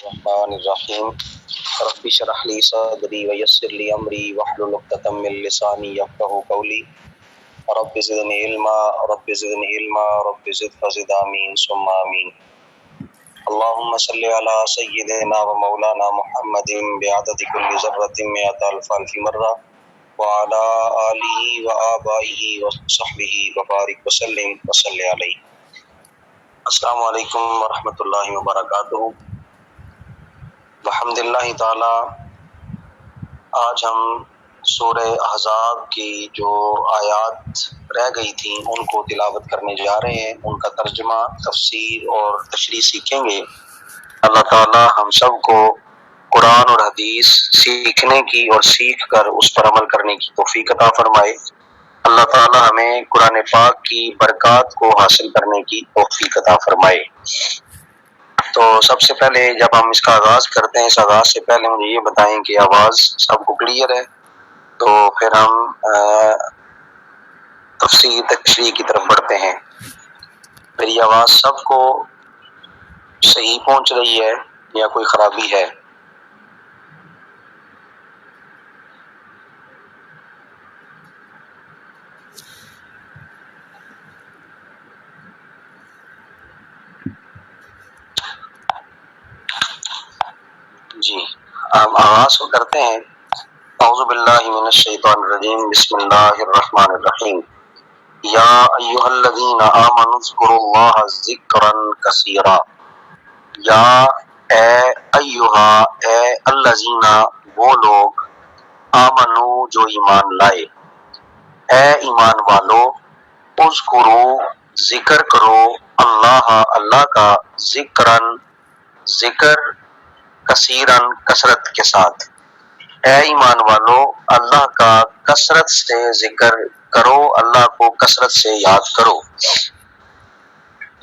الرحمن الرحیم رب اشرح لي صدری ويسر لي امری واحلل عقدۃ من لسانی یفقهوا قولی رب زدنی علما رب زدنی علما رب زد فزد آمین ثم آمین اللهم صل على سيدنا ومولانا محمد بعدد كل ذرة مئة ألف مرة وعلى آله وآبائه وصحبه وبارك وسلم وصل عليه. السلام علیکم ورحمۃ اللہ وبرکاتہ. الحمد للہ تعالی آج ہم سورہ احزاب کی جو آیات رہ گئی تھیں ان کو تلاوت کرنے جا رہے ہیں. ان کا ترجمہ، تفسیر اور تشریح سیکھیں گے. اللہ تعالی ہم سب کو قرآن اور حدیث سیکھنے کی اور سیکھ کر اس پر عمل کرنے کی توفیق عطا فرمائے. اللہ تعالی ہمیں قرآن پاک کی برکات کو حاصل کرنے کی توفیق عطا فرمائے. تو سب سے پہلے جب ہم اس کا آغاز کرتے ہیں، اس آغاز سے پہلے مجھے یہ بتائیں کہ آواز سب کو کلیئر ہے، تو پھر ہم تشریح کی طرف بڑھتے ہیں. میری آواز سب کو صحیح پہنچ رہی ہے یا کوئی خرابی ہے؟ جی، ہم آغاز کو کرتے ہیں. اعوذ باللہ من الشیطان الرجیم، بسم اللہ الرحمن الرحیم. یا ایھا الذین آمنوا اذکروا اللہ ذکرا کثیرا. یا اے الذین، وہ لوگ، آمنو جو ایمان لائے، اے ایمان والو، اذکروا ذکر کرو، اللہ کا، ذکر کثیرن کثرت کے ساتھ. اے ایمان والو، اللہ کا کثرت سے ذکر کرو، اللہ کو کثرت سے یاد کرو.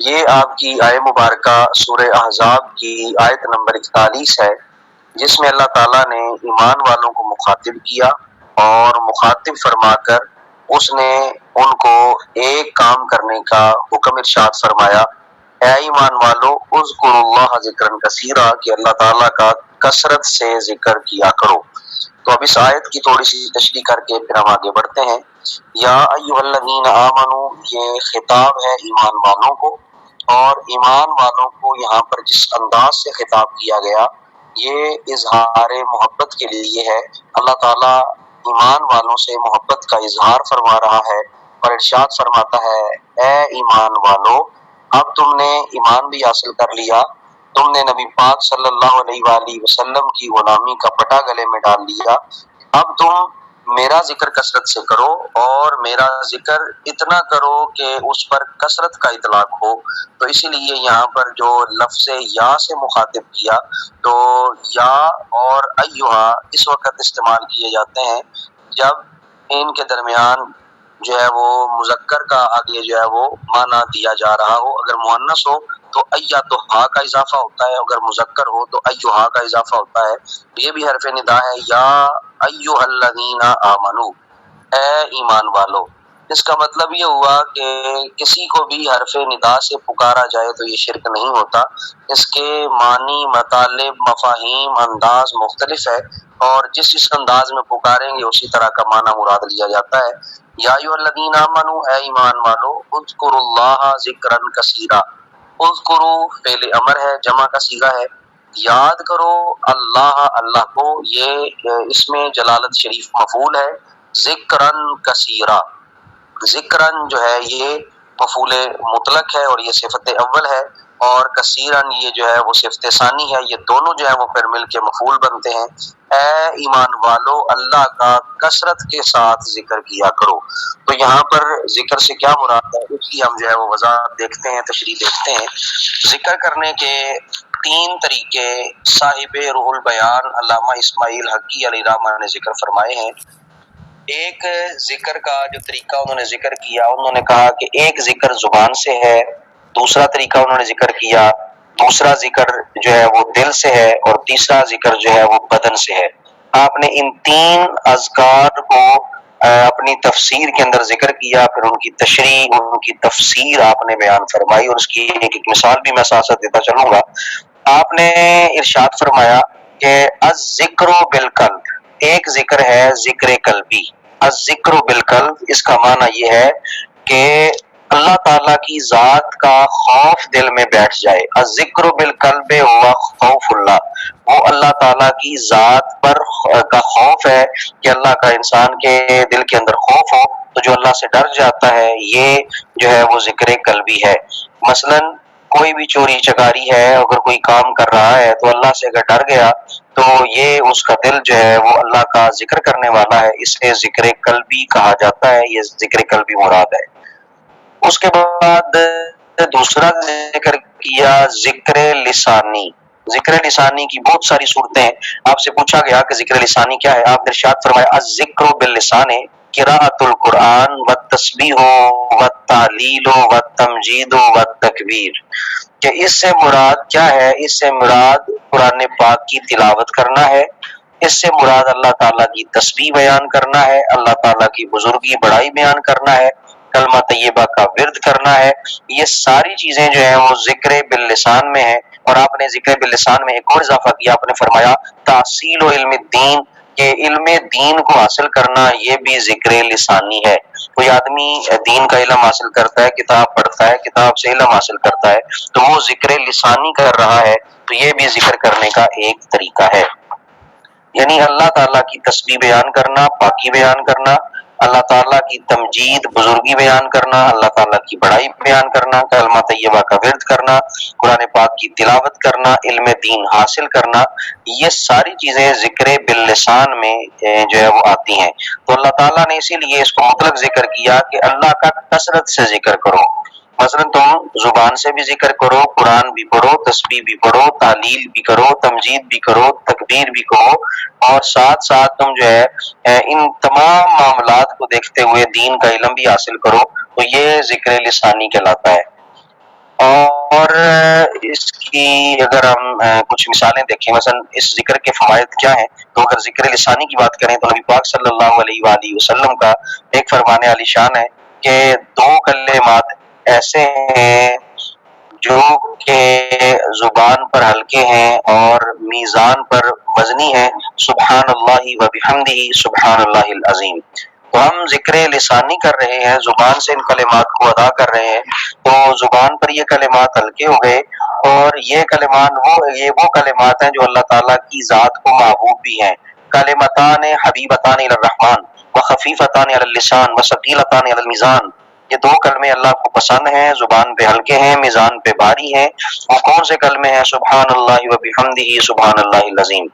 یہ آپ کی آیت مبارکہ سورہ احزاب کی آیت نمبر 41 ہے، جس میں اللہ تعالیٰ نے ایمان والوں کو مخاطب کیا اور مخاطب فرما کر اس نے ان کو ایک کام کرنے کا حکم ارشاد فرمایا. اے ایمان والو، اذکروا اللہ ذکرا کثیرا، کہ اللہ تعالیٰ کا کثرت سے ذکر کیا کرو. تو اب اس آیت کی تھوڑی سی تشریح کر کے پھر ہم آگے بڑھتے ہیں. یا ایھا الذین آمنو، یہ خطاب ہے ایمان والوں کو، اور ایمان والوں کو یہاں پر جس انداز سے خطاب کیا گیا یہ اظہار محبت کے لیے ہے. اللہ تعالیٰ ایمان والوں سے محبت کا اظہار فرما رہا ہے اور ارشاد فرماتا ہے، اے ایمان والو، اب تم نے ایمان بھی حاصل کر لیا، تم نے نبی پاک صلی اللہ علیہ وآلہ وسلم کی غلامی کا پٹا گلے میں ڈال لیا، اب تم میرا ذکر کثرت سے کرو، اور میرا ذکر اتنا کرو کہ اس پر کثرت کا اطلاق ہو. تو اسی لیے یہاں پر جو لفظ یا سے مخاطب کیا، تو یا اور ایھا اس وقت استعمال کیے جاتے ہیں جب ان کے درمیان جو ہے وہ مذکر کا آگے جو ہے وہ معنی دیا جا رہا ہو. اگر مؤنث ہو تو تو ہا کا اضافہ ہوتا ہے، اگر مذکر ہو تو ایھا کا اضافہ ہوتا ہے. یہ بھی حرف ندا ہے، یا ایھا الذین آمنو، اے ایمان والو. اس کا مطلب یہ ہوا کہ کسی کو بھی حرف ندا سے پکارا جائے تو یہ شرک نہیں ہوتا. اس کے معنی، مطالب، مفاہیم، انداز مختلف ہے، اور جس انداز میں پکاریں گے اسی طرح کا معنی مراد لیا جاتا ہے. یا ایھا الذین آمنو، اے ایمان والو، اذکروا اللہ ذکرا کثیرا. اذکروا فعل امر ہے، جمع کا صیغہ ہے. یاد کرو اللہ کو، یہ اس میں جلالت شریف مفعول ہے. ذکرن کثیرا، ذکرن جو ہے یہ مفعول مطلق ہے اور یہ صفت اول ہے، اور کثیرن یہ جو ہے وہ صفت ثانی ہے. یہ دونوں جو ہے وہ پھر مل کے مفعول بنتے ہیں. اے ایمان والو، اللہ کا کثرت کے ساتھ ذکر کیا کرو. تو یہاں پر ذکر سے کیا مراد ہے اس کی ہم جو ہے وہ وضاحت دیکھتے ہیں، تشریح دیکھتے ہیں. ذکر کرنے کے 3 طریقے صاحب روح البیان علامہ اسماعیل حقی علیہ الرحمہ نے ذکر فرمائے ہیں. ایک ذکر کا جو طریقہ انہوں نے ذکر کیا، انہوں نے کہا کہ ایک ذکر زبان سے ہے، دوسرا طریقہ انہوں نے ذکر کیا، دوسرا ذکر جو ہے وہ دل سے ہے، اور تیسرا ذکر جو ہے وہ بدن سے ہے. آپ نے ان 3 اذکار کو اپنی تفسیر کے اندر ذکر کیا، پھر ان کی تشریح، ان کی تفسیر آپ نے بیان فرمائی، اور اس کی ایک مثال بھی میں ساتھ ساتھ دیتا چلوں گا. آپ نے ارشاد فرمایا کہ الذکر بالقلب، ایک ذکر ہے ذکر قلبی۔ الذکر بالقلب اس کا معنی یہ ہے کہ اللہ تعالیٰ کی ذات کا خوف دل میں بیٹھ جائے۔ الذکر بالقلب ہوا خوف اللہ، وہ اللہ تعالیٰ کی ذات پر کا خوف ہے کہ اللہ کا انسان کے دل کے اندر خوف ہو تو جو اللہ سے ڈر جاتا ہے، یہ جو ہے وہ ذکر قلبی ہے۔ مثلاً کوئی بھی چوری چکاری ہے، اگر کوئی کام کر رہا ہے تو اللہ سے اگر ڈر گیا تو یہ اس کا دل جو ہے وہ اللہ کا ذکر کرنے والا ہے، اسے ذکر قلبی کہا جاتا ہے، یہ ذکر قلبی مراد ہے۔ اس کے بعد دوسرا ذکر کیا ذکر لسانی۔ ذکر لسانی کی بہت ساری صورتیں ہیں۔ آپ سے پوچھا گیا کہ ذکر لسانی کیا ہے، آپ نے ارشاد فرمایا الذکر باللسان قراءۃ القرآن والتسبیح والتہلیل والتمجید والتکبیر، کہ اس سے مراد کیا ہے؟ اس سے مراد قرآن پاک کی تلاوت کرنا ہے، اس سے مراد اللہ تعالیٰ کی تسبیح بیان کرنا ہے، اللہ تعالیٰ کی بزرگی بڑائی بیان کرنا ہے، کلمہ طیبہ کا ورد کرنا ہے۔ یہ ساری چیزیں جو ہیں وہ ذکر باللسان میں ہیں۔ اور آپ نے ذکر باللسان میں ایک اور اضافہ کیا، آپ نے فرمایا تحصیل و علم الدین، کہ علم دین کو حاصل کرنا یہ بھی ذکر لسانی ہے۔ کوئی آدمی دین کا علم حاصل کرتا ہے، کتاب پڑھتا ہے، کتاب سے علم حاصل کرتا ہے تو وہ ذکر لسانی کر رہا ہے، تو یہ بھی ذکر کرنے کا ایک طریقہ ہے۔ یعنی اللہ تعالیٰ کی تسبیح بیان کرنا، پاکی بیان کرنا، اللہ تعالیٰ کی تمجید بزرگی بیان کرنا، اللہ تعالیٰ کی بڑائی بیان کرنا، کلمہ طیبہ کا ورد کرنا، قرآن پاک کی تلاوت کرنا، علم دین حاصل کرنا، یہ ساری چیزیں ذکر باللسان میں جو ہے وہ آتی ہیں۔ تو اللہ تعالیٰ نے اسی لیے اس کو مطلق ذکر کیا کہ اللہ کا کثرت سے ذکر کرو۔ مثلا تم زبان سے بھی ذکر کرو، قرآن بھی پڑھو، تسبیح بھی پڑھو، تعلیل بھی کرو، تمجید بھی کرو، تکبیر بھی کرو، اور ساتھ ساتھ تم جو ہے ان تمام معاملات کو دیکھتے ہوئے دین کا علم بھی حاصل کرو، تو یہ ذکر لسانی کہلاتا ہے۔ اور اس کی اگر ہم کچھ مثالیں دیکھیں، مثلا اس ذکر کے فوائد کیا ہیں، تو اگر ذکر لسانی کی بات کریں تو نبی پاک صلی اللہ علیہ وآلہ وسلم کا ایک فرمان عالی شان ہے کہ دو کلمات ایسے ہیں جو کہ زبان پر ہلکے ہیں اور میزان پر وزنی ہیں، سبحان اللہ و بحمدہ سبحان اللہ العظیم۔ تو ہم ذکر لسانی کر رہے ہیں، زبان سے ان کلمات کو ادا کر رہے ہیں، تو زبان پر یہ کلمات ہلکے ہو گئے، اور یہ کلمات ہیں جو اللہ تعالیٰ کی ذات کو محبوب بھی ہیں۔ کلمتان حبیبتان الی الرحمن وخفیفتان علی اللسان وثقیلتان علی المیزان، یہ دو کلمے اللہ کو پسند ہیں، زبان پہ ہلکے ہیں، میزان پہ بھاری ہیں۔ وہ کون سے کلمے ہیں؟ سبحان اللہ و بحمدہ سبحان اللہ العظیم۔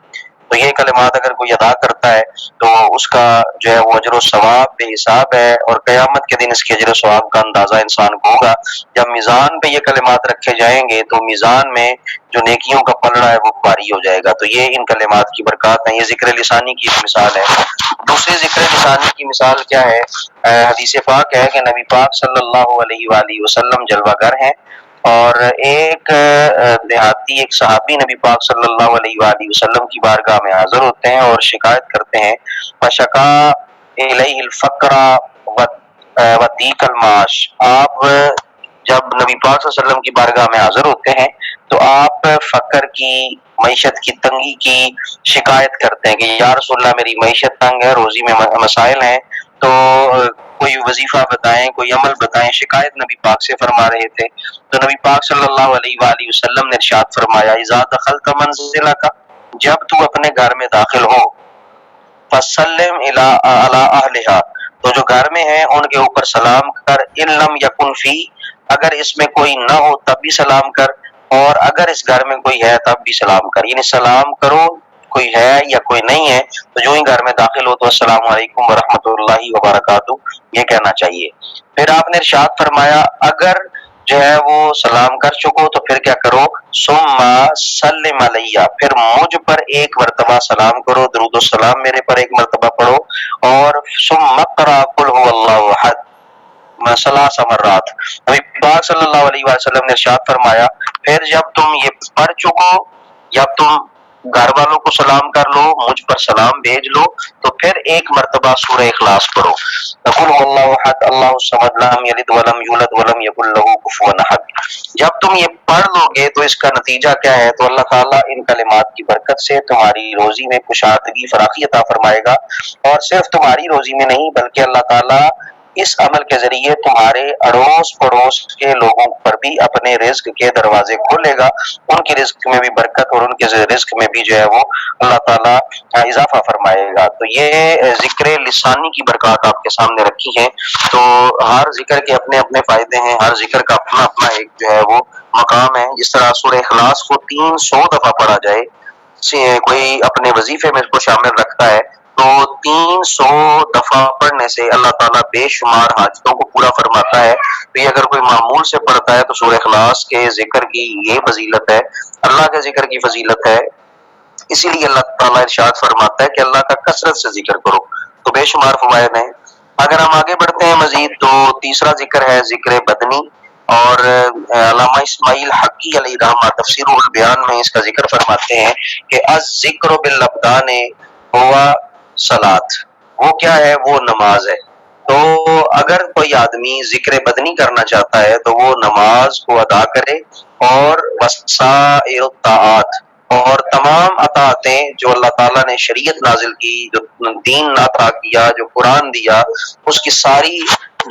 تو یہ کلمات اگر کوئی ادا کرتا ہے تو اس کا جو ہے وہ اجر و ثواب بے حساب ہے، اور قیامت کے دن اس کے اجر و ثواب کا اندازہ انسان کو ہوگا۔ جب میزان پہ یہ کلمات رکھے جائیں گے تو میزان میں جو نیکیوں کا پلڑا ہے وہ بھاری ہو جائے گا۔ تو یہ ان کلمات کی برکات ہیں، یہ ذکر لسانی کی ایک مثال ہے۔ دوسری ذکر لسانی کی مثال کیا ہے؟ حدیث پاک ہے کہ نبی پاک صلی اللہ علیہ وآلہ وسلم جلوہ گر ہیں، اور ایک دیہاتی، ایک صحابی نبی پاک صلی اللہ علیہ وآلہ وسلم کی بارگاہ میں حاضر ہوتے ہیں اور شکایت کرتے ہیں، فشکا الیہ الفقر وضیق المعاش۔ آپ جب نبی پاک صلی اللہ علیہ وسلم کی بارگاہ میں حاضر ہوتے ہیں تو آپ فقر کی، معیشت کی تنگی کی شکایت کرتے ہیں کہ یا رسول اللہ میری معیشت تنگ ہے، روزی میں مسائل ہیں، تو کوئی وظیفہ بتائیں، کوئی عمل بتائیں۔ شکایت نبی پاک سے فرما رہے تھے، تو نبی پاک صلی اللہ علیہ وآلہ وسلم نے ارشاد فرمایا اذا دخلت منزلک، جب تو اپنے گھر میں داخل ہو، فسلم علی اہلھا، تو جو گھر میں ہیں ان کے اوپر سلام کر، ان لم یکن فی، اگر اس میں کوئی نہ ہو تب بھی سلام کر، اور اگر اس گھر میں کوئی ہے تب بھی سلام کر، یعنی سلام کرو کوئی ہے یا کوئی نہیں ہے، تو جو ہی گھر میں داخل ہو تو السلام علیکم ورحمۃ اللہ وبرکاتہ یہ کہنا چاہیے۔ پھر آپ نے ارشاد فرمایا اگر جو ہے وہ سلام کر چکو تو پھر کیا کرو، ثم سلم علیہ، پھر مجھ پر ایک مرتبہ سلام کرو، درود و سلام میرے پر ایک مرتبہ پڑھو، اور ثم اقرأ قل هو اللہ احد ثلاث مرات۔ نبی پاک صلی اللہ علیہ وسلم نے ارشاد فرمایا پھر جب تم یہ پڑھ چکو، جب تم گھر والوں کو سلام کر لو، مجھ پر سلام بھیج لو، تو پھر ایک مرتبہ سورہ اخلاص پڑھو، قل هو اللہ احد اللہ الصمد لم یلد ولم یولد ولم یکن له کفوا احد۔ جب تم یہ پڑھ لو گے تو اس کا نتیجہ کیا ہے؟ تو اللہ تعالیٰ ان کلمات کی برکت سے تمہاری روزی میں کشادگی فراخی عطا فرمائے گا، اور صرف تمہاری روزی میں نہیں بلکہ اللہ تعالیٰ اس عمل کے ذریعے تمہارے اڑوس پڑوس کے لوگوں پر بھی اپنے رزق کے دروازے کھولے گا، ان کی رزق میں بھی برکت اور ان کے رزق میں بھی جو ہے وہ اللہ تعالیٰ اضافہ فرمائے گا۔ تو یہ ذکر لسانی کی برکات آپ کے سامنے رکھی ہیں۔ تو ہر ذکر کے اپنے اپنے فائدے ہیں، ہر ذکر کا اپنا اپنا ایک جو ہے وہ مقام ہے۔ جس طرح سورہ اخلاص کو 300 دفعہ پڑھا جائے، کوئی اپنے وظیفے میں اس کو شامل رکھتا ہے تو 300 دفعہ پڑھنے سے اللہ تعالیٰ بے شمار حاجتوں کو پورا فرماتا ہے۔ تو یہ اگر کوئی معمول سے پڑھتا ہے تو سورہ اخلاص کے ذکر کی یہ فضیلت ہے، اللہ کے ذکر کی فضیلت ہے، اسی لیے اللہ تعالیٰ ارشاد فرماتا ہے کہ اللہ کا کثرت سے ذکر کرو، تو بے شمار فوائد ہیں۔ اگر ہم آگے بڑھتے ہیں مزید تو تیسرا ذکر ہے ذکر بدنی، اور علامہ اسماعیل حقی علیہ رحمہ تفسیر البیان میں اس کا ذکر فرماتے ہیں کہ الذکر بالابدان ہوا صلاۃ، وہ کیا ہے؟ وہ نماز ہے۔ تو اگر کوئی آدمی ذکر بدنی کرنا چاہتا ہے تو وہ نماز کو ادا کرے، اور وسائر الطاعات، اور تمام اطاعتیں جو اللہ تعالیٰ نے شریعت نازل کی، جو دین عطا کیا، جو قرآن دیا، اس کی ساری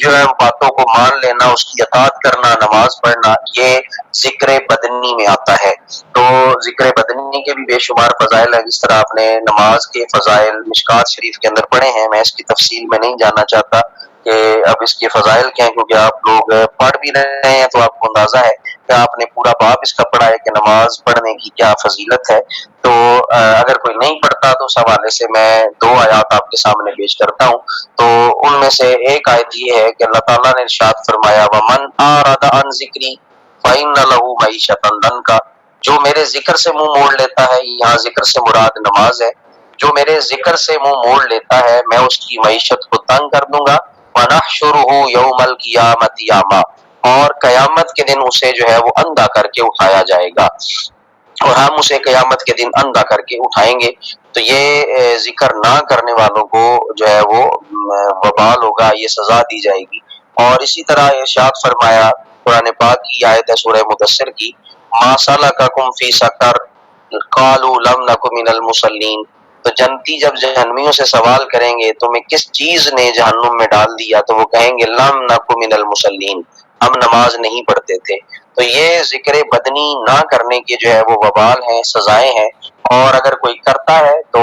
جو ہے باتوں کو مان لینا، اس کی اطاعت کرنا، نماز پڑھنا، یہ ذکر بدنی میں آتا ہے۔ تو ذکر بدنی کے بھی بے شمار فضائل ہیں، جس طرح آپ نے نماز کے فضائل مشکات شریف کے اندر پڑھے ہیں، میں اس کی تفصیل میں نہیں جانا چاہتا کہ اب اس کے فضائل کیا ہیں، کیونکہ آپ لوگ پڑھ بھی رہے ہیں تو آپ کو اندازہ ہے کہ آپ نے پورا باب اس کا پڑھا ہے کہ نماز پڑھنے کی کیا فضیلت ہے۔ تو اگر کوئی نہیں پڑھتا تو اس حوالے سے میں 2 آیات آپ کے سامنے پیش کرتا ہوں۔ تو ان میں سے ایک آیت یہ ہے کہ اللہ تعالیٰ نے ارشاد فرمایا وَمَنْ أَعْرَضَ عَنْ ذِكْرِي فَإِنَّ لَهُ مَعِيشَةً ضَنْكَ، جو میرے ذکر سے منہ موڑ لیتا ہے، یہاں ذکر سے مراد نماز ہے، جو میرے ذکر سے منہ موڑ لیتا ہے میں اس کی معیشت کو تنگ کر دوں گا، وَنَحْشُرُهُ يَوْمَ الْقِيَامَةِ أَعْمَى، اور قیامت کے دن اسے جو ہے وہ اندھا کر کے اٹھایا جائے گا، اور ہم اسے قیامت کے دن اندھا کر کے اٹھائیں گے۔ تو یہ ذکر نہ کرنے والوں کو جو ہے وہ وبال ہوگا، یہ سزا دی جائے گی۔ اور اسی طرح ارشاد فرمایا قرآن پاک کی آیت ہے سورہ مدثر کی، ما سلککم فی سقر قالوا لم نک من المصلین، تو جنتی جب جہنمیوں سے سوال کریں گے تمہیں کس چیز نے جہنم میں ڈال دیا، تو وہ کہیں گے لم نک من المصلین، ہم نماز نہیں پڑھتے تھے۔ تو یہ ذکر بدنی نہ کرنے کے جو ہے وہ وبال ہیں، سزائیں ہیں۔ اور اگر کوئی کرتا ہے تو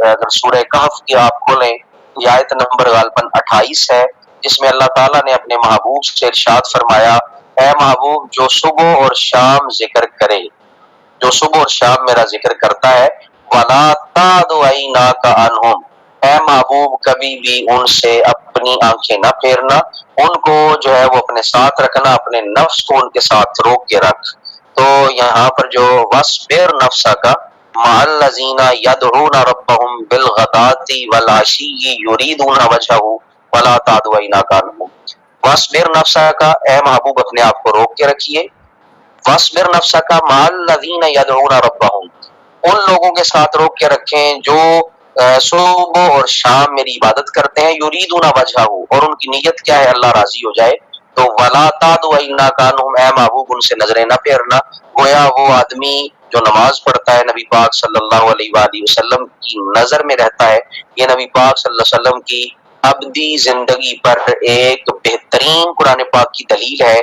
اگر سورہ کہف کی آپ کھولیں، یہ آیت نمبر غالباً 28 ہے، جس میں اللہ تعالیٰ نے اپنے محبوب سے ارشاد فرمایا اے محبوب جو صبح اور شام ذکر کرے، جو صبح اور شام میرا ذکر کرتا ہے، وَلَا تَعْدُ عَيْنَاكَ عَنْهُمْ، اے محبوب کبھی بھی ان سے اپنی آنکھیں نہ پھیرنا، ان کو جو ہے وہ اپنے ساتھ رکھنا، اپنے نفس کو ان کے ساتھ روک کے رکھ۔ تو یہاں پر جو وَاصْبِرْ نَفْسَكَ مَعَ الَّذِينَ يَدْعُونَ رَبَّهُمْ بِالْغَدَاةِ وَالْعَشِيِّ يُرِيدُونَ وَجْهَهُ وَلَا تَعْدُ عَيْنَاكَ عَنْهُمْ، وَاصْبِرْ نَفْسَكَ، اے محبوب اپنے آپ کو روک کے رکھیے، وَاصْبِرْ نَفْسَكَ مَعَ الَّذِينَ يَدْعُونَ رَبَّهُمْ، ان لوگوں کے ساتھ روک کے رکھیں جو صبح اور شام میری عبادت کرتے ہیں، یریدون وجہہ، اور ان کی نیت کیا ہے؟ اللہ راضی ہو جائے۔ تو وَلَا تَعْدُ عَيْنَاكَ عَنْهُمْ، اے محبوب ان سے نظریں نہ پھیرنا۔ گویا وہ آدمی جو نماز پڑھتا ہے نبی پاک صلی اللہ علیہ وآلہ وسلم کی نظر میں رہتا ہے، یہ نبی پاک صلی اللہ علیہ وسلم کی ابدی زندگی پر ایک بہترین قرآن پاک کی دلیل ہے۔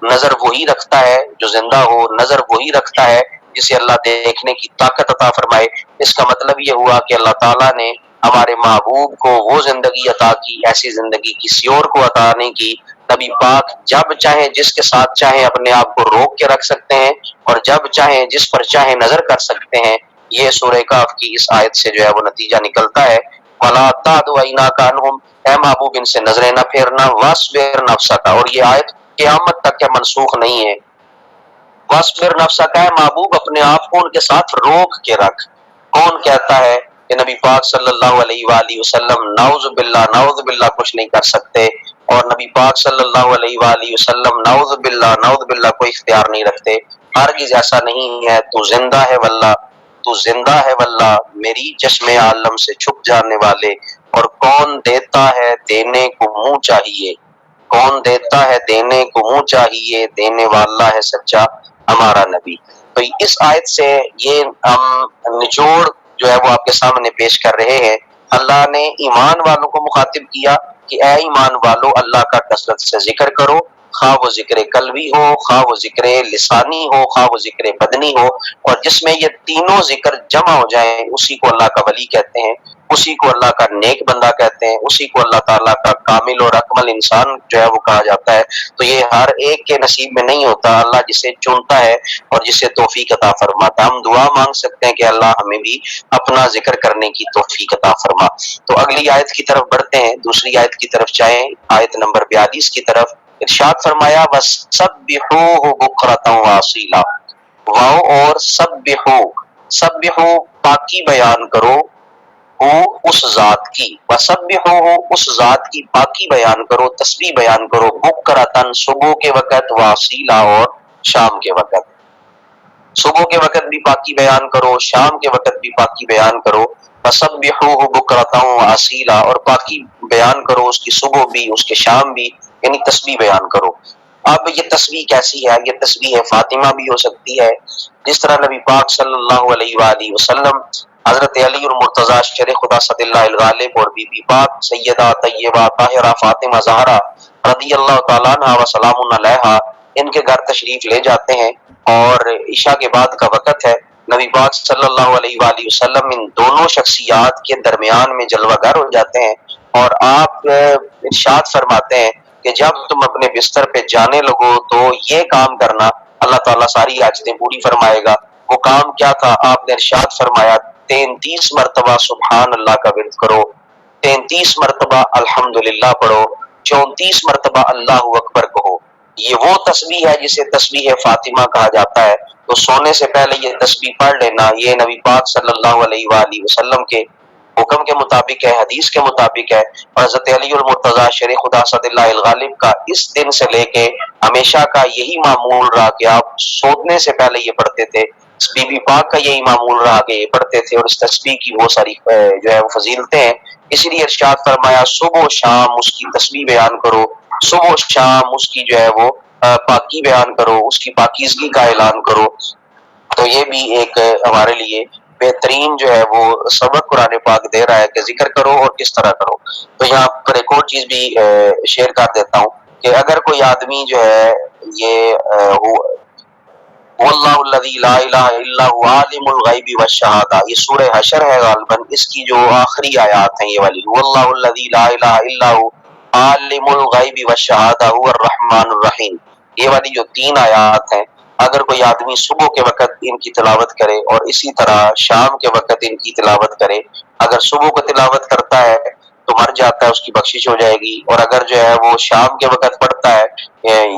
نظر وہی رکھتا ہے جو زندہ ہو، نظر وہی رکھتا ہے جسے اللہ دیکھنے کی طاقت عطا فرمائے۔ اس کا مطلب یہ ہوا کہ اللہ تعالیٰ نے ہمارے محبوب کو وہ زندگی عطا کی، ایسی زندگی کسی اور کو عطا نہیں کی۔ نبی پاک جب چاہیں جس کے ساتھ چاہیں اپنے آپ کو روک کے رکھ سکتے ہیں، اور جب چاہیں جس پر چاہیں نظر کر سکتے ہیں۔ یہ سورہ کہف کی اس آیت سے جو ہے وہ نتیجہ نکلتا ہے۔ وَلَا تَعْدُ عَيْنَاكَ عَنْهُمْ، اے محبوب ان سے نظریں نہ پھیرنا، وَاصْبِرْ نَفْسَكَ، اور یہ آیت قیامت تک کے منسوخ نہیں ہے۔ وَاصْبِرْ نَفْسَكَ، اے محبوب اپنے آپ کو ان کے ساتھ روک کے رکھ۔ کون کہتا ہے کہ نبی پاک صلی اللہ علیہ وآلہ وسلم نعوذ باللہ کچھ نہیں کر سکتے، اور نبی پاک صلی اللہ علیہ وآلہ وسلم نعوذ باللہ کوئی اختیار نہیں رکھتے؟ ہرگز ایسا نہیں ہے۔ تو زندہ ہے واللہ، تو زندہ ہے واللہ میری چشم عالم سے چھپ جانے والے، اور کون دیتا ہے دینے کو منہ چاہیے، کون دیتا ہے دینے کو منہ چاہیے، دینے والا ہے سچا ہمارا نبی۔ تو اس آیت سے یہ ہم نچوڑ جو ہے وہ آپ کے سامنے پیش کر رہے ہیں۔ اللہ نے ایمان والوں کو مخاطب کیا کہ اے ایمان والو اللہ کا کثرت سے ذکر کرو، خواہ وہ ذکر قلبی ہو، خواہ وہ ذکر لسانی ہو، خواہ وہ ذکر بدنی ہو، اور جس میں یہ تینوں ذکر جمع ہو جائیں اسی کو اللہ کا ولی کہتے ہیں، اسی کو اللہ کا نیک بندہ کہتے ہیں، اسی کو اللہ تعالیٰ کا کامل اور اکمل انسان جو ہے وہ کہا جاتا ہے۔ تو یہ ہر ایک کے نصیب میں نہیں ہوتا، اللہ جسے چنتا ہے اور جسے توفیق عطا فرماتا۔ ہم دعا مانگ سکتے ہیں کہ اللہ ہمیں بھی اپنا ذکر کرنے کی توفیق عطا فرما۔ تو اگلی آیت کی طرف بڑھتے ہیں، دوسری آیت کی طرف جائیں، آیت نمبر 42 کی طرف۔ ارشاد فرمایا وَسَبِّحُوهُ بُكْرَةً وَأَصِيلًا، واو اور سبحو، سبحو پاکی بیان کرو، ہو اس ذات کی، وسبحوہ اس ذات کی پاکی بیان کرو، تسبیح بیان کرو، بکرتن صبح کے وقت، واصیلا اور شام کے وقت، صبح کے وقت بھی پاکی بیان کرو، شام کے وقت بھی پاکی بیان کرو، وسبحوہ بکرتن واصیلا، اور پاکی بیان کرو اس کی صبح بھی اس کے شام بھی، یعنی تسبیح بیان کرو۔ اب یہ تسبیح کیسی ہے؟ یہ تسبیح فاطمہ بھی ہو سکتی ہے، جس طرح نبی پاک صلی اللہ علیہ وآلہ وسلم حضرت علی المرتضیٰ شیر خدا صد اللہ الغالب اور بی بی پاک سیدہ طیبہ طاہرہ فاطمہ زہرا رضی اللہ تعالیٰ عنہ و سلام علیہا ان کے گھر تشریف لے جاتے ہیں، اور عشاء کے بعد کا وقت ہے۔ نبی پاک صلی اللہ علیہ وآلہ وسلم ان دونوں شخصیات کے درمیان میں جلوہ گر ہو جاتے ہیں، اور آپ ارشاد فرماتے ہیں کہ جب تم اپنے بستر پہ جانے لگو تو یہ کام کرنا، اللہ تعالیٰ ساری حاجتیں پوری فرمائے گا۔ وہ کام کیا تھا؟ آپ نے ارشاد فرمایا 33 مرتبہ سبحان اللہ کا ورد کرو، 33 مرتبہ الحمدللہ پڑھو، 34 مرتبہ اللہ اکبر کہو۔ یہ وہ تسبیح ہے جسے تسبیح فاطمہ کہا جاتا ہے۔ تو سونے سے پہلے یہ تسبیح پڑھ لینا، یہ نبی پاک صلی اللہ علیہ وآلہ وسلم کے حکم کے مطابق ہے، حدیث کے مطابق ہے، اور حضرت علی المرتضیٰ شیر خدا صد اللہ الغالب کا اس دن سے لے کے ہمیشہ کا یہی معمول رہا کہ آپ سونے سے پہلے یہ پڑھتے تھے، بی بی پاک کا یہی معمول رہا کہ یہ پڑھتے تھے، اور اس تسبیح کی بہت ساری جو ہے وہ فضیلتیں ہیں۔ اسی لیے ارشاد فرمایا صبح و شام اس کی تسبیح بیان کرو، صبح و شام اس کی جو ہے وہ پاکی بیان کرو، اس کی پاکیزگی کا اعلان کرو۔ تو یہ بھی ایک ہمارے لیے بہترین جو ہے وہ سبق قرآن پاک دے رہا ہے کہ ذکر کرو اور کس طرح کرو۔ تو یہاں پر ایک اور چیز بھی شیئر کر دیتا ہوں کہ اگر کوئی آدمی جو ہے یہ واللہ الذی لا الہ الا هو عالم الغیب والشہادہ، یہ سورہ حشر ہے غالباً، اس کی جو آخری آیات ہیں یہ والی، واللہ الذی لا الہ الا هو عالم الغیب والشہادہ هو الرحمن الرحیم، یہ والی جو 3 آیات ہیں، اگر کوئی آدمی صبح کے وقت ان کی تلاوت کرے اور اسی طرح شام کے وقت ان کی تلاوت کرے، اگر صبح کو تلاوت کرتا ہے تو مر جاتا ہے، اس کی بخشش ہو جائے گی، اور اگر جو ہے وہ شام کے وقت پڑھتا ہے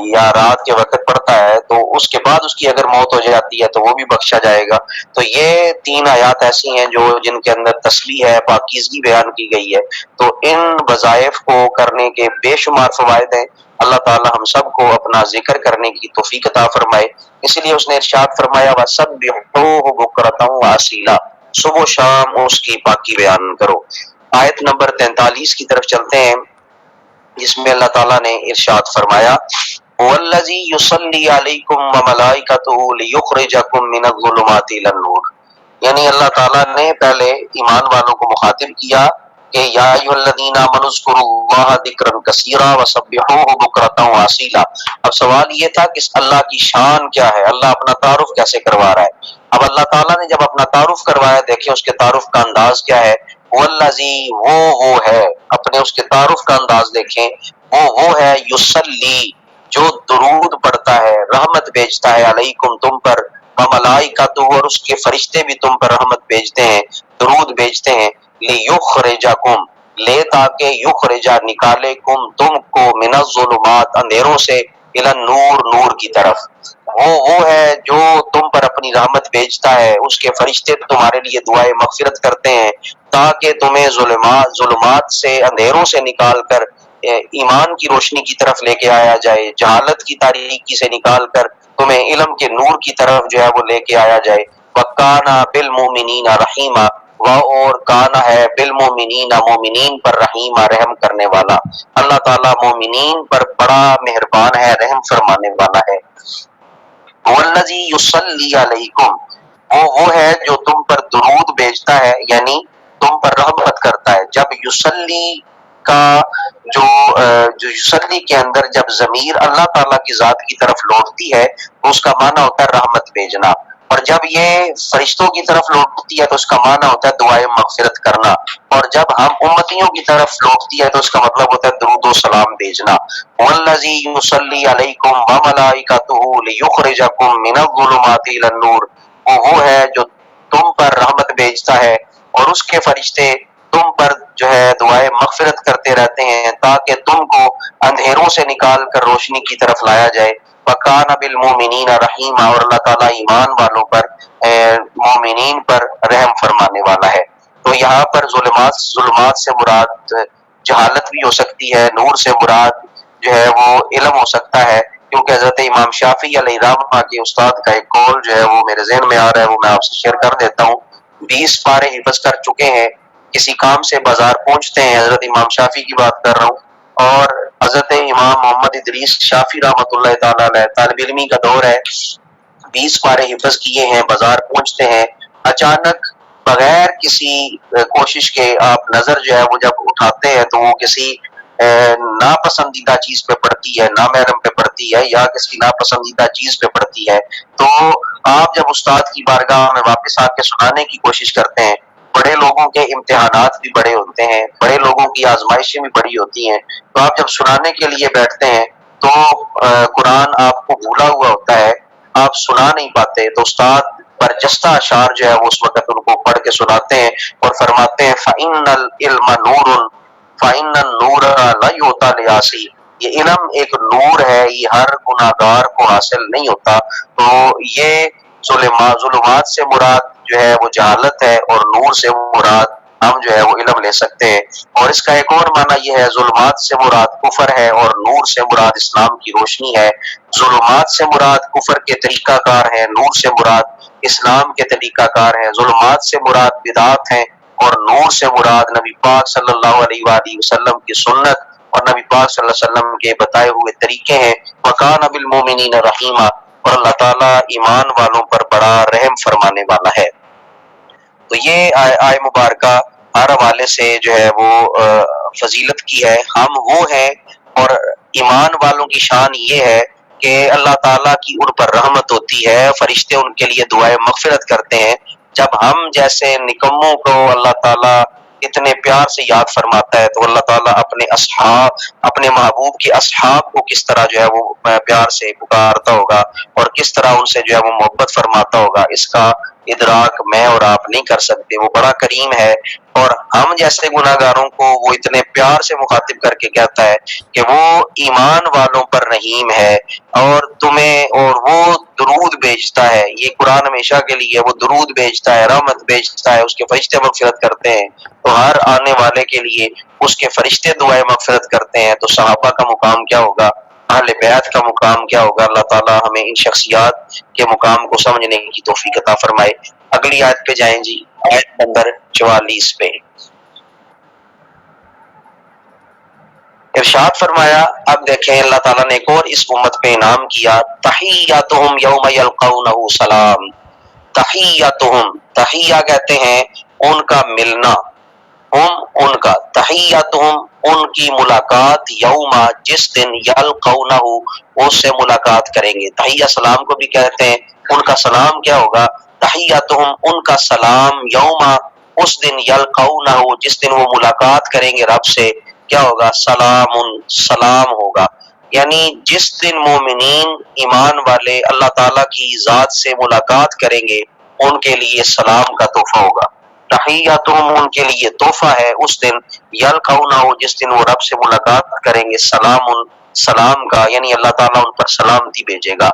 یا رات کے وقت پڑھتا ہے تو اس کے بعد اس کی اگر موت ہو جاتی ہے تو وہ بھی بخشا جائے گا۔ تو یہ 3 آیات ایسی ہیں جو جن کے اندر تسبیح ہے، پاکیزگی بیان کی گئی ہے۔ تو ان وظائف کو کرنے کے بے شمار فوائد ہیں۔ اللہ تعالی ہم سب کو اپنا ذکر کرنے کی توفیق عطا فرمائے۔ اسی لیے اس نے ارشاد فرمایا وَسَبِّحُوهُ بُكْرَةً وَأَصِيلًا، صبح و شام اس کی پاکی بیان کرو۔ آیت نمبر 43 کی طرف چلتے ہیں، جس میں اللہ تعالیٰ نے ارشاد فرمایا وَالَّذِي يُصَلِّي عَلَيْكُمْ وَمَلَائِكَتُهُ لِيُخْرِجَكُمْ مِنَ الظُّلُمَاتِ إِلَى النُّورِ، یعنی اللہ تعالیٰ نے پہلے ایمان والوں کو مخاطب کیا کہ یا ایھا الذین آمنوا اذکروا اللہ ذکرا کثیرا وسبحوہ بکرۃ واسیلا۔ اب سوال یہ تھا کہ اللہ کی شان کیا ہے، اللہ اپنا تعارف کیسے کروا رہا ہے۔ اب اللہ تعالیٰ نے جب اپنا تعارف کروایا، دیکھیں اس کے تعارف کا انداز کیا ہے، والذی وہ ہے، اپنے اس کے تعارف کا انداز دیکھیں، وہ ہے یصلی جو درود پڑھتا ہے، رحمت بھیجتا ہے، علیکم تم پر، وملائکتہ اور اس کے فرشتے بھی تم پر رحمت بھیجتے ہیں، درود بھیجتے ہیں، لیخرجکم لے تاکہ یخرجا نکالے کم تم کو من الظلمات اندھیروں سے الی النور نور کی طرف۔ وہ ہے جو تم پر اپنی رحمت بھیجتا ہے، اس کے فرشتے تمہارے لیے دعائیں مغفرت کرتے ہیں تاکہ تمہیں ظلمات سے اندھیروں سے نکال کر ایمان کی روشنی کی طرف لے کے آیا جائے، جہالت کی تاریکی سے نکال کر تمہیں علم کے نور کی طرف جو ہے وہ لے کے آیا جائے۔ وَكَانَ بِالْمُؤْمِنِينَ رَحِيمًا، اور کانا ہے بالمؤمنین، مومنین پر رحیم، رحم کرنے والا۔ اللہ تعالیٰ مومنین پر بڑا مہربان ہے، رحم فرمانے والا ہے۔ وَالَّذِي يُصَلِّي عَلَيْكُمْ، وہ ہے جو تم پر درود بھیجتا ہے، یعنی تم پر رحمت کرتا ہے۔ جب یصلی کا جو یصلی کے اندر جب ضمیر اللہ تعالیٰ کی ذات کی طرف لوٹتی ہے تو اس کا معنی ہوتا ہے رحمت بھیجنا، اور جب یہ فرشتوں کی طرف لوٹتی ہے تو اس کا معنی ہوتا ہے دعائے مغفرت کرنا، اور جب ہم امتیوں کی طرف لوٹتی ہے تو اس کا مطلب ہوتا ہے درود و سلام بھیجنا۔ وَالَّذِي يُصَلِّي عَلَيْكُمْ وَمَلَائِكَتُهُ لِيُخْرِجَكُم مِّنَ الظُّلُمَاتِ إِلَى النُّورِ، وہ ہے جو تم پر رحمت بھیجتا ہے اور اس کے فرشتے تم پر جو ہے دعائے مغفرت کرتے رہتے ہیں تاکہ تم کو اندھیروں سے نکال کر روشنی کی طرف لایا جائے۔ وَكَانَ بِالْمُؤْمِنِينَ رَحِيمًا، اور اللہ تعالیٰ ایمان والوں پر مومنین پر رحم فرمانے والا ہے۔ تو یہاں پر ظلمات سے مراد جہالت بھی ہو سکتی ہے، نور سے مراد جو ہے وہ علم ہو سکتا ہے، کیونکہ حضرت امام شافعی علیہ الرحمہ کے استاد کا ایک قول جو ہے وہ میرے ذہن میں آ رہا ہے، وہ میں آپ سے شیئر کر دیتا ہوں۔ 20 پارے حفظ کر چکے ہیں، کسی کام سے بازار پہنچتے ہیں، حضرت امام شافعی کی بات کر رہا ہوں، اور حضرت امام محمد ادریس شافعی رحمۃ اللہ تعالیٰ علیہ، طالب علمی کا دور ہے، 20 پارے حفظ کیے ہیں، بازار پہنچتے ہیں، اچانک بغیر کسی کوشش کے آپ نظر جو ہے وہ جب اٹھاتے ہیں تو وہ کسی ناپسندیدہ چیز پہ پڑتی ہے، نامحرم پہ پڑتی ہے یا کسی ناپسندیدہ چیز پہ پڑتی ہے، تو آپ جب استاد کی بارگاہ میں واپس آ کے سنانے کی کوشش کرتے ہیں، بڑے لوگوں کے امتحانات بھی بڑے ہوتے ہیں، بڑے لوگوں کی آزمائشیں بھی بڑی ہوتی ہیں، تو آپ جب سنانے کے لیے بیٹھتے ہیں تو قرآن آپ کو بھولا ہوا ہوتا ہے، آپ سنا نہیں پاتے، تو استاد برجستہ اشعار جو ہے وہ اس وقت ان کو پڑھ کے سناتے ہیں اور فرماتے ہیں فَإِنَّ الْعِلْمَ نُورٌ فَإِنَّ النُّورَ لَا يُؤْتَى لِعَاصٍ، یہ علم ایک نور ہے، یہ ہر گناہگار کو حاصل نہیں ہوتا۔ تو یہ ظلمات سے مراد جو ہے وہ جہالت ہے، اور نور سے مراد ہم جو ہے وہ علم لے سکتے ہیں۔ اور اس کا ایک اور معنی یہ ہے، ظلمات سے مراد کفر ہے اور نور سے مراد اسلام کی روشنی ہے۔ ظلمات سے مراد کفر کے طریقہ کار ہیں، نور سے مراد اسلام کے طریقہ کار ہیں، ظلمات سے مراد بدعات ہیں اور نور سے مراد نبی پاک صلی اللہ علیہ وآلہ وسلم کی سنت اور نبی پاک صلی اللہ علیہ وسلم کے بتائے ہوئے طریقے ہیں۔ وَكَانَ بِالْمُؤْمِنِينَ رَحِيمًا، اور اللہ تعالیٰ ایمان والوں پر بڑا رحم فرمانے والا ہے۔ تو یہ آئے مبارکہ ہر حوالے سے جو ہے وہ فضیلت کی ہے۔ ہم وہ ہیں، اور ایمان والوں کی شان یہ ہے کہ اللہ تعالیٰ کی ان پر رحمت ہوتی ہے، فرشتے ان کے لیے دعائے مغفرت کرتے ہیں۔ جب ہم جیسے نکموں کو اللہ تعالیٰ اتنے پیار سے یاد فرماتا ہے تو اللہ تعالیٰ اپنے محبوب کے اصحاب کو کس طرح جو ہے وہ پیار سے پکارتا ہوگا اور کس طرح ان سے جو ہے وہ محبت فرماتا ہوگا، اس کا ادراک میں اور آپ نہیں کر سکتے۔ وہ بڑا کریم ہے، اور ہم جیسے گناہ گاروں کو وہ اتنے پیار سے مخاطب کر کے کہتا ہے کہ وہ ایمان والوں پر رحیم ہے، اور وہ درود بھیجتا ہے۔ یہ قرآن ہمیشہ کے لیے وہ درود بھیجتا ہے، رحمت بھیجتا ہے، اس کے فرشتے مغفرت کرتے ہیں، تو ہر آنے والے کے لیے اس کے فرشتے دعائیں مغفرت کرتے ہیں، تو صحابہ کا مقام کیا ہوگا، اہل بیت کا مقام کیا ہوگا۔ اللہ تعالیٰ ہمیں ان شخصیات کے مقام کو سمجھنے کی توفیق عطا فرمائے۔ اگلی آیت پہ جائیں جی، آیت نمبر 44 پہ ارشاد فرمایا، اب دیکھیں اللہ تعالیٰ نے ایک اور اس امت پہ انعام کیا، تحیتہم یوم یلقونہ سلام۔ تحیتہم، تحیہ کہتے ہیں ان کا ملنا، ان کا تحیتہم ان کی ملاقات، یوم جس دن، یلقونہ اس سے ملاقات کریں گے۔ تحیہ سلام کو بھی کہتے ہیں، ان کا سلام کیا ہوگا، تحیتہم ان کا سلام، یوم اس دن، یلقونہ جس دن وہ ملاقات کریں گے رب سے، کیا ہوگا، سلام، سلام ہوگا۔ یعنی جس دن مومنین ایمان والے اللہ تعالیٰ کی ذات سے ملاقات کریں گے ان کے لیے سلام کا تحفہ ہوگا۔ تحیتہم ان کے لیے تحفہ ہے اس دن، یلقونہ جس دن وہ رب سے ملاقات کریں گے، سلام، سلام کا، یعنی اللہ تعالیٰ ان پر سلامتی بھیجے گا۔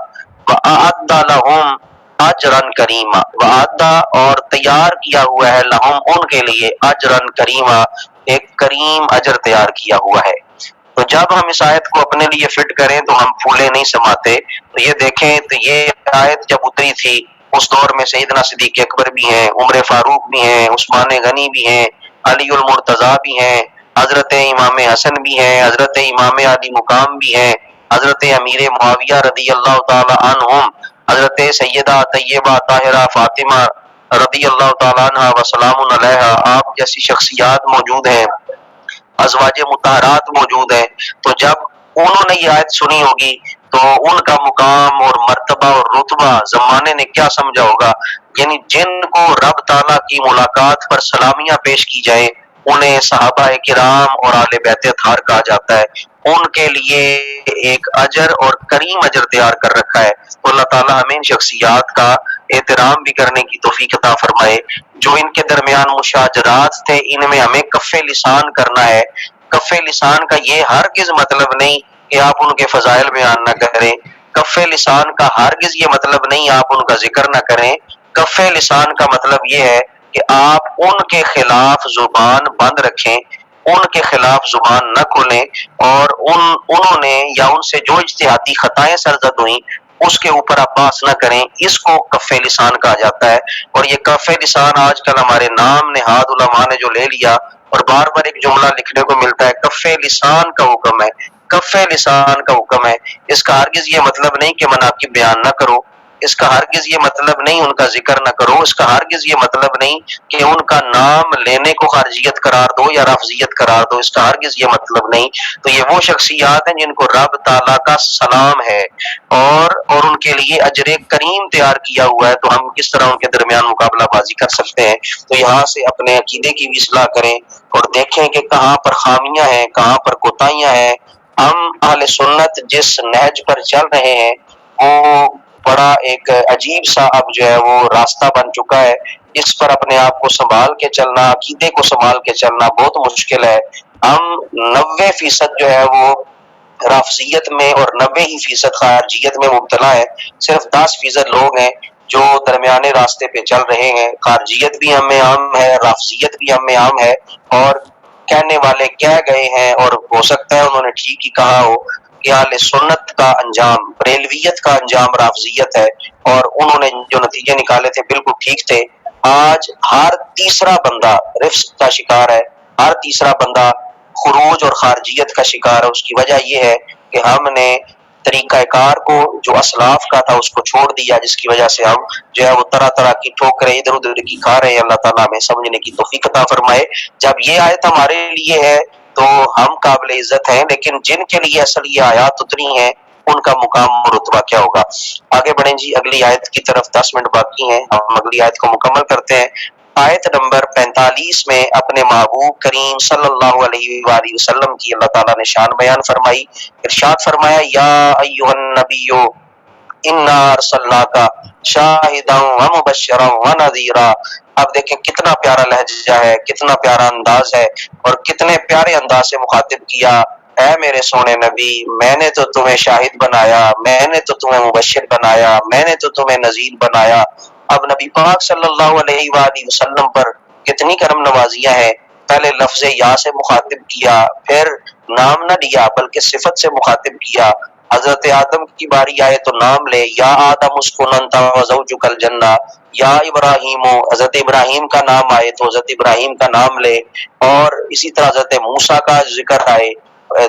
وَأَعَدَّ لَهُمْ اجرن کریما، وعدہ اور تیار کیا ہوا ہے، لہم ان کے لیے، اجرن کریما ایک کریم اجر تیار کیا ہوا ہے۔ تو جب ہم اس آیت کو اپنے لیے فٹ کریں تو ہم پھولے نہیں سماتے۔ تو یہ دیکھیں، تو یہ آیت جب اتری تھی اس دور میں سیدنا صدیق اکبر بھی ہیں، عمر فاروق بھی ہیں، عثمان غنی بھی ہیں، علی المرتضیٰ بھی ہیں، حضرت امام حسن بھی ہیں، حضرت امام علی مقام بھی ہیں، حضرت امیر معاویہ رضی اللہ تعالی عنہم، حضرت سیدہ طیبہ طاہرہ فاطمہ رضی اللہ تعالیٰ عنہ وسلام علیہا، آپ جیسی شخصیات موجود ہیں، ازواج مطہرات موجود ہیں۔ تو جب انہوں نے یہ آیت سنی ہوگی تو ان کا مقام اور مرتبہ اور رتبہ زمانے نے کیا سمجھا ہوگا، یعنی جن کو رب تعالیٰ کی ملاقات پر سلامیاں پیش کی جائے انہیں صحابہ کرام اور اہل بیت اطہار کہا جاتا ہے، ان کے لیے ایک اجر اور کریم اجر تیار کر رکھا ہے۔ تو اللہ تعالیٰ ہمیں ان شخصیات کا احترام بھی کرنے کی توفیق عطا فرمائے۔ جو ان کے درمیان مشاجرات تھے ان میں ہمیں کف لسان کرنا ہے۔ کف لسان کا یہ ہرگز مطلب نہیں کہ آپ ان کے فضائل بیان نہ کریں، کف لسان کا ہرگز یہ مطلب نہیں آپ ان کا ذکر نہ کریں، کف لسان کا مطلب یہ ہے کہ آپ ان کے خلاف زبان بند رکھیں، ان کے خلاف زبان نہ کھولیں، اور انہوں نے یا ان سے جو اجتہادی خطائیں سرزد ہوئیں اس کے اوپر آپ بحث نہ کریں، اس کو کف لسان کہا جاتا ہے۔ اور یہ کف لسان آج کل ہمارے نام نہاد علماء نے جو لے لیا اور بار بار ایک جملہ لکھنے کو ملتا ہے، کف لسان کا حکم ہے، کف لسان کا حکم ہے، اس کا ہرگز یہ مطلب نہیں کہ مناقب بیان نہ کرو، اس کا ہرگز یہ مطلب نہیں ان کا ذکر نہ کرو، اس کا ہرگز یہ مطلب نہیں کہ ان کا نام لینے کو خارجیت قرار دو یا رفضیت قرار دو، اس کا ہرگز یہ مطلب نہیں۔ تو یہ وہ شخصیات ہیں جن کو رب تعالیٰ کا سلام ہے اور ان کے لیے اجر کریم تیار کیا ہوا ہے، تو ہم کس طرح ان کے درمیان مقابلہ بازی کر سکتے ہیں؟ تو یہاں سے اپنے عقیدے کی بھی اصلاح کریں اور دیکھیں کہ کہاں پر خامیاں ہیں، کہاں پر کوتاہیاں ہیں۔ ہم اہل سنت جس نہج پر چل رہے ہیں وہ بڑا ایک عجیب سا اب جو ہے وہ راستہ بن چکا ہے، اس پر اپنے آپ کو سنبھال کے چلنا، عقیدے کو سنبھال کے چلنا بہت مشکل ہے۔ ہم 90% جو ہے وہ رافضیت میں اور 90% خارجیت میں مبتلا ہے، صرف 10% لوگ ہیں جو درمیانے راستے پہ چل رہے ہیں۔ خارجیت بھی ہم میں عام ہے، رافضیت بھی ہم میں عام ہے، اور کہنے والے کہہ گئے ہیں اور ہو سکتا ہے انہوں نے ٹھیک ہی کہا ہو کہ اہل سنت کا انجام، بریلویت کا انجام رافضیت ہے، اور انہوں نے جو نتیجے نکالے تھے بالکل ٹھیک تھے۔ آج ہر تیسرا بندہ رفض کا شکار ہے، ہر تیسرا بندہ خروج اور خارجیت کا شکار ہے۔ اس کی وجہ یہ ہے کہ ہم نے طریقہ کار کو جو اسلاف کا تھا اس کو چھوڑ دیا، جس کی وجہ سے ہم جو ہے وہ طرح طرح کی ٹھوکریں ادھر ادھر کی کھا رہے ہیں۔ اللہ تعالیٰ ہمیں سمجھنے کی توفیق عطا فرمائے۔ جب یہ آیت ہمارے لیے ہے تو ہم قابل عزت ہیں، لیکن جن کے لیے اصل یہ آیات اتری ہیں ان کا مقام اور رتبہ کیا ہوگا؟ آگے بڑھیں جی، اگلی آیت کی طرف 10 منٹ باقی ہیں، ہم اگلی آیت کو مکمل کرتے ہیں۔ آیت نمبر 45 میں اپنے محبوب کریم صلی اللہ علیہ وآلہ وسلم کی اللہ تعالیٰ نے شان بیان فرمائی، ارشاد فرمایا یا ایھا النبی انا ارسلناک شاہدا ومبشرا ونذیرا۔ اب دیکھیں کتنا پیارا لہجہ ہے، کتنا پیارا انداز ہے، اور کتنے پیارے انداز سے مخاطب کیا، اے میرے سونے نبی، میں نے تو تمہیں شاہد بنایا، میں نے تو تمہیں مبشر بنایا، میں نے تو تمہیں نذیر بنایا۔ اب نبی پاک صلی اللہ علیہ وآلہ وسلم پر کتنی کرم نوازیاں ہیں۔ پہلے لفظ یا سے مخاطب کیا، پھر نام نہ لیا بلکہ صفت سے مخاطب کیا۔ حضرت آدم کی باری آئے تو نام لے، یا آدم اسکن انت وزوجک الجنہ، یا ابراہیم، حضرت ابراہیم کا نام آئے تو حضرت ابراہیم کا نام لے، اور اسی طرح حضرت موسیٰ کا ذکر آئے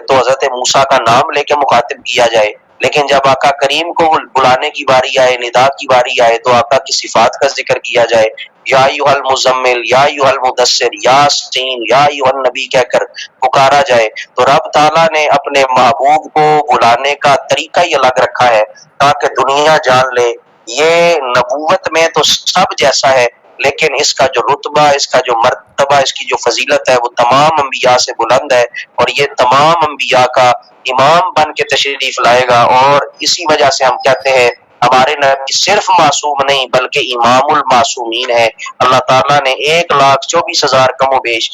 تو حضرت موسیٰ کا نام لے کے مخاطب کیا جائے۔ لیکن جب آقا کریم کو بلانے کی باری آئے، ندا کی باری آئے، تو آقا کی صفات کا ذکر کیا جائے، یا ایھا المزمل، یا ایھا المدثر، یاسین، یا ایھا النبی کہہ کر پکارا جائے۔ تو رب تعالیٰ نے اپنے محبوب کو بلانے کا طریقہ ہی الگ رکھا ہے تاکہ دنیا جان لے یہ نبوت میں تو سب جیسا ہے، لیکن اس کا جو رتبہ، اس کا جو مرتبہ، اس کی جو فضیلت ہے وہ تمام انبیاء سے بلند ہے، اور یہ تمام انبیاء کا امام بن کے تشریف لائے گا۔ اور اسی وجہ سے ہم کہتے ہیں ہمارے نبی صرف معصوم نہیں بلکہ امام المعصومین ہے۔ اللہ تعالیٰ نے 1,24,000 کم و بیش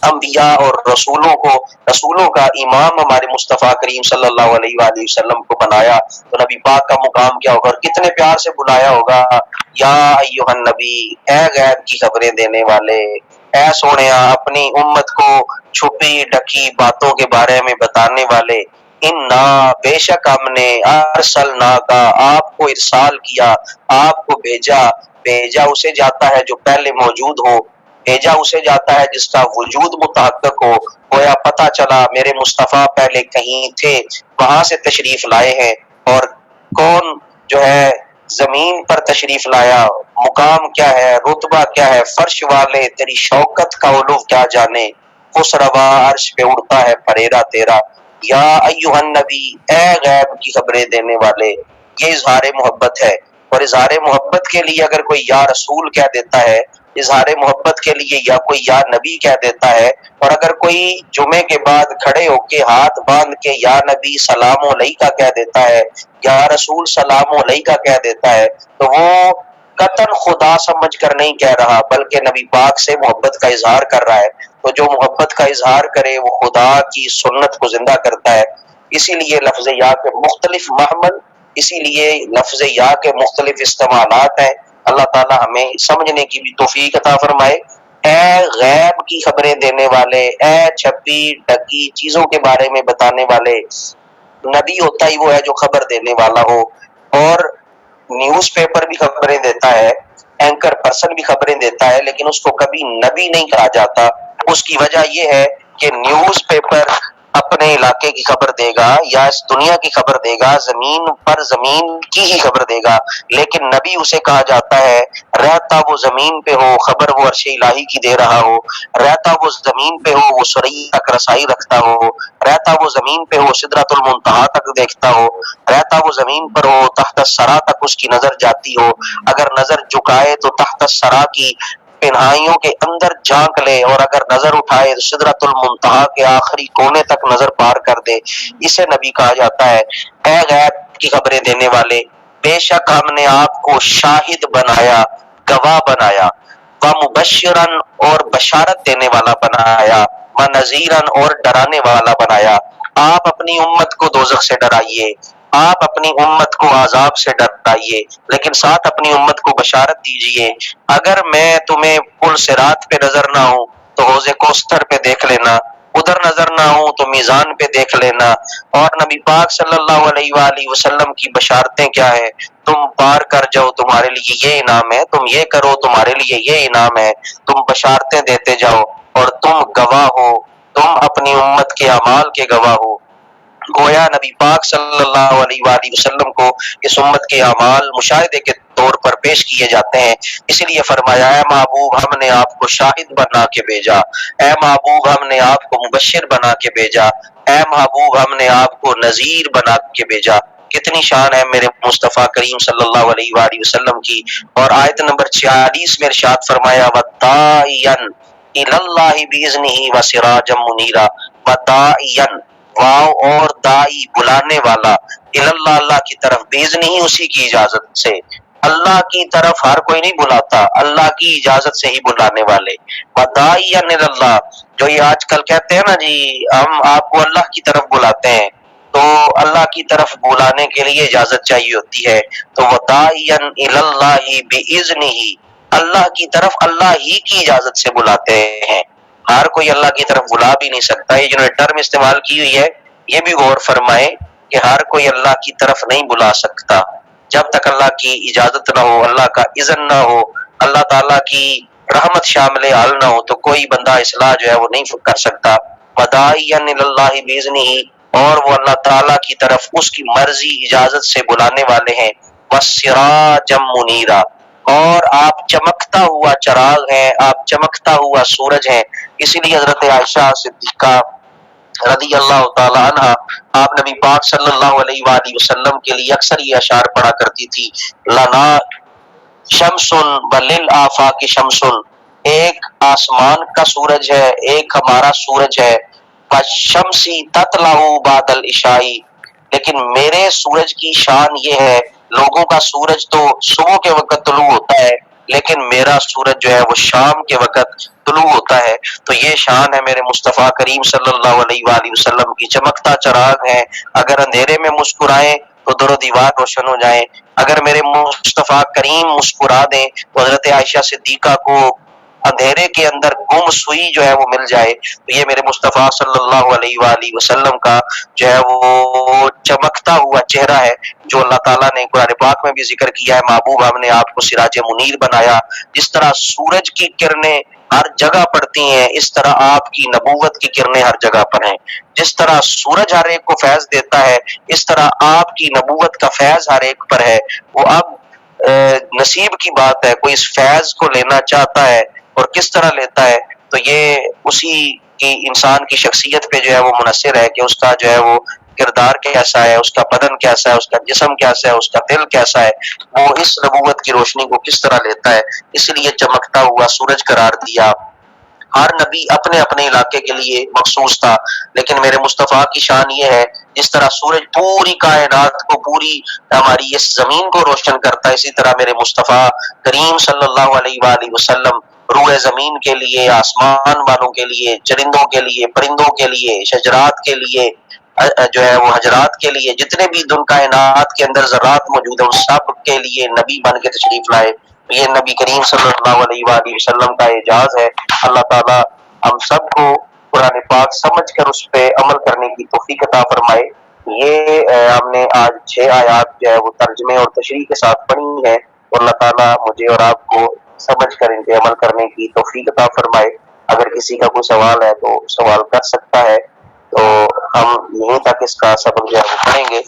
انبیاء اور رسولوں کا امام ہمارے مصطفیٰ کریم صلی اللہ علیہ وآلہ وسلم کو بنایا، تو نبی پاک کا مقام کیا ہوگا، اور کتنے پیار سے بلایا ہوگا، یا ایھا النبی، اے غیب کی خبریں دینے والے، اے سونیا اپنی امت کو چھپی ڈکی باتوں کے بارے میں بتانے والے، انا بے شک ہم نے ارسلنا کا آپ کو ارسال کیا، آپ کو بھیجا۔ بھیجا اسے جاتا ہے جو پہلے موجود ہو، بھیجا اسے جاتا ہے جس کا وجود متحقق ہو۔ گویا پتہ چلا میرے مصطفیٰ پہلے کہیں تھے، وہاں سے تشریف لائے ہیں، اور کون جو ہے زمین پر تشریف لایا، مقام کیا ہے، رتبہ کیا ہے، فرش والے تیری شوکت کا علو کیا جانے، خوش روا عرش پہ اڑتا ہے پریرا تیرا۔ یا ایھا النبی، اے غیب کی خبریں دینے والے، یہ اظہار محبت ہے۔ اور اظہار محبت کے لیے اگر کوئی یا رسول کہہ دیتا ہے، اظہار محبت کے لیے یا کوئی یا نبی کہہ دیتا ہے، اور اگر کوئی جمعے کے بعد کھڑے ہو کے ہاتھ باندھ کے یا نبی سلام علیکہ کہہ دیتا ہے، یا رسول سلام علیکہ کہہ دیتا ہے، تو وہ قطعاً خدا سمجھ کر نہیں کہہ رہا، بلکہ نبی پاک سے محبت کا اظہار کر رہا ہے۔ تو جو محبت کا اظہار کرے وہ خدا کی سنت کو زندہ کرتا ہے۔ اسی لیے لفظ یا کے مختلف محمل، اسی لیے لفظ یا کے مختلف استعمالات ہیں۔ اللہ تعالی ہمیں سمجھنے کی بھی توفیق عطا فرمائے۔ اے غیب کی خبریں دینے والے، اے چھپی ڈکی چیزوں کے بارے میں بتانے والے، نبی ہوتا ہی وہ ہے جو خبر دینے والا ہو۔ اور نیوز پیپر بھی خبریں دیتا ہے، اینکر پرسن بھی خبریں دیتا ہے، لیکن اس کو کبھی نبی نہیں کہا جاتا۔ اس کی وجہ یہ ہے کہ نیوز پیپر اپنے علاقے کی خبر دے گا یا اس دنیا کی خبر دے گا، زمین پر زمین کی ہی خبر دے گا، لیکن نبی اسے کہا جاتا ہے رہتا وہ زمین پہ ہو، خبر وہ عرش الہی کی دے رہا ہو، رہتا وہ زمین پہ ہو، وہ سرئی تک رسائی رکھتا ہو، رہتا وہ زمین پہ ہو، سدرۃ المنتہا تک دیکھتا ہو، رہتا وہ زمین پر ہو، تحت الثری تک اس کی نظر جاتی ہو، اگر نظر جھکائے تو تحت الثری کی پنہائیوں کے اندر جھانک لے، اور اگر نظر اٹھائے تو سدرۃ المنتہا کے آخری کونے تک نظر پار کر دے، اسے نبی کہا جاتا ہے۔ اے غیب کی خبریں دینے والے، بے شک ہم نے آپ کو شاہد بنایا، گواہ بنایا، ومبشرن اور بشارت دینے والا بنایا، ونذیرن اور ڈرانے والا بنایا۔ آپ اپنی امت کو دوزخ سے ڈرائیے، آپ اپنی امت کو عذاب سے ڈرائیے، لیکن ساتھ اپنی امت کو بشارت دیجئے۔ اگر میں تمہیں پل صراط پہ نظر نہ ہوں تو حوض کوثر پہ دیکھ لینا، ادھر نظر نہ ہوں تو میزان پہ دیکھ لینا۔ اور نبی پاک صلی اللہ علیہ وآلہ وسلم کی بشارتیں کیا ہے؟ تم پار کر جاؤ تمہارے لیے یہ انعام ہے، تم یہ کرو تمہارے لیے یہ انعام ہے، تم بشارتیں دیتے جاؤ، اور تم گواہ ہو، تم اپنی امت کے اعمال کے گواہ ہو۔ گویا نبی پاک صلی اللہ علیہ وآلہ وسلم کو اس امت کے اعمال مشاہدے کے طور پر پیش کیے جاتے ہیں، اسی لیے فرمایا اے محبوب ہم نے آپ کو شاہد بنا کے بھیجا، اے محبوب ہم نے آپ کو مبشر بنا کے بھیجا، اے محبوب ہم نے آپ کو نذیر بنا کے بھیجا۔ کتنی شان ہے میرے مصطفیٰ کریم صلی اللہ علیہ وآلہ وسلم کی۔ اور آیت نمبر 46 میں ارشاد فرمایا وَدَاعِيًا إِلَى اللَّهِ بِإِذْنِهِ وَسِرَاجًا مُنِيرًا، وَدَاعِيًا واو اور دائی بلانے والا، اللہ اللہ کی طرف، باذن ہی اسی کی اجازت سے، اللہ کی طرف ہر کوئی نہیں بلاتا، اللہ کی اجازت سے ہی بلانے والے۔ وداعیا الی اللہ، جو یہ آج کل کہتے ہیں نا جی ہم آپ کو اللہ کی طرف بلاتے ہیں، تو اللہ کی طرف بلانے کے لیے اجازت چاہیے ہوتی ہے، تو وداعیا الی اللہ باذنہ، اللہ کی طرف اللہ ہی کی اجازت سے بلاتے ہیں، ہر کوئی اللہ کی طرف بلا بھی نہیں سکتا۔ یہ جنہوں نے ٹرم استعمال کی ہوئی ہے یہ بھی غور فرمائے کہ ہر کوئی اللہ کی طرف نہیں بلا سکتا، جب تک اللہ کی اجازت نہ ہو، اللہ کا اذن نہ ہو، اللہ تعالیٰ کی رحمت شامل حال نہ ہو، تو کوئی بندہ اصلاح جو ہے وہ نہیں کر سکتا۔ وداعیا الی اللہ باذنہ، اور وہ اللہ تعالیٰ کی طرف اس کی مرضی اجازت سے بلانے والے ہیں۔ وسراجا منیرا، اور آپ چمکتا ہوا چراغ ہیں، آپ چمکتا ہوا سورج ہیں۔ اسی لیے حضرت عائشہ صدیقہ رضی اللہ تعالی عنہ آپ نبی پاک صلی اللہ علیہ وآلہ وسلم کے لیے اکثر یہ اشعار پڑھا کرتی تھی، لنا شمس وللآفاق شمس، ایک آسمان کا سورج ہے، ایک ہمارا سورج ہے، والشمسی تطلع بعد العشاء، لیکن میرے سورج کی شان یہ ہے، لوگوں کا سورج تو صبح کے وقت طلوع ہوتا ہے لیکن میرا سورج جو ہے وہ شام کے وقت طلوع ہوتا ہے۔ تو یہ شان ہے میرے مصطفیٰ کریم صلی اللہ علیہ وآلہ وسلم کی، چمکتا چراغ ہے، اگر اندھیرے میں مسکرائیں تو در و دیوار روشن ہو جائیں، اگر میرے مصطفیٰ کریم مسکرا دیں تو حضرت عائشہ صدیقہ کو اندھیرے کے اندر گم سوئی جو ہے وہ مل جائے، تو یہ میرے مصطفیٰ صلی اللہ علیہ وآلہ وسلم کا جو ہے وہ چمکتا ہوا چہرہ ہے، جو اللہ تعالیٰ نے قرآن پاک میں بھی ذکر کیا ہے، محبوب ہم نے آپ کو سراج منیر بنایا۔ جس طرح سورج کی کرنیں ہر جگہ پڑتی ہیں، اس طرح آپ کی نبوت کی کرنیں ہر جگہ پر ہیں۔ جس طرح سورج ہر ایک کو فیض دیتا ہے، اس طرح آپ کی نبوت کا فیض ہر ایک پر ہے۔ وہ اب نصیب کی بات ہے، کوئی اس فیض کو لینا چاہتا ہے اور کس طرح لیتا ہے، تو یہ اسی کی انسان کی شخصیت پہ جو ہے وہ منحصر ہے کہ اس کا جو ہے وہ کردار کیسا ہے، اس کا بدن کیسا ہے، اس کا جسم کیسا ہے، اس کا دل کیسا ہے، وہ اس نبوت کی روشنی کو کس طرح لیتا ہے۔ اس لیے چمکتا ہوا سورج قرار دیا۔ ہر نبی اپنے اپنے علاقے کے لیے مخصوص تھا، لیکن میرے مصطفیٰ کی شان یہ ہے، جس طرح سورج پوری کائنات کو، پوری ہماری اس زمین کو روشن کرتا ہے، اسی طرح میرے مصطفیٰ کریم صلی اللہ علیہ وآلہ وسلم روئے زمین کے لیے، آسمان والوں کے لیے، چرندوں کے لیے، پرندوں کے لیے، شجرات کے لیے، جو ہے وہ حجرات کے لیے، جتنے بھی دن کائنات کے اندر ذرات موجود ہیں، ان سب کے لیے نبی بن کے تشریف لائے۔ یہ نبی کریم صلی اللہ علیہ وآلہ وسلم کا اعجاز ہے۔ اللہ تعالیٰ ہم سب کو قرآن پاک سمجھ کر اس پہ عمل کرنے کی توفیق عطا فرمائے۔ یہ ہم نے آج 6 آیات جو ہے وہ ترجمے اور تشریح کے ساتھ پڑھی ہیں، اور اللہ تعالیٰ مجھے اور آپ کو سمجھ کر ان پہ عمل کرنے کی توفیق عطا فرمائے۔ اگر کسی کا کوئی سوال ہے تو سوال کر سکتا ہے، تو ہم یہیں تک اس کا سبق جو ہے وہ پڑھیں گے۔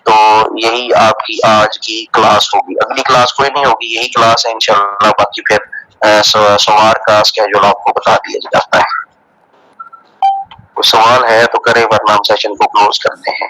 تو یہی آپ کی آج کی کلاس ہوگی، اگلی کلاس کوئی نہیں ہوگی، یہی کلاس ہے انشاءاللہ۔ باقی پھر سوار کا اسکیجول آپ کو بتا دیا جاتا ہے۔ کوئی سوال ہے تو کرے، ورنہ ہم سیشن کو کلوز کرتے ہیں۔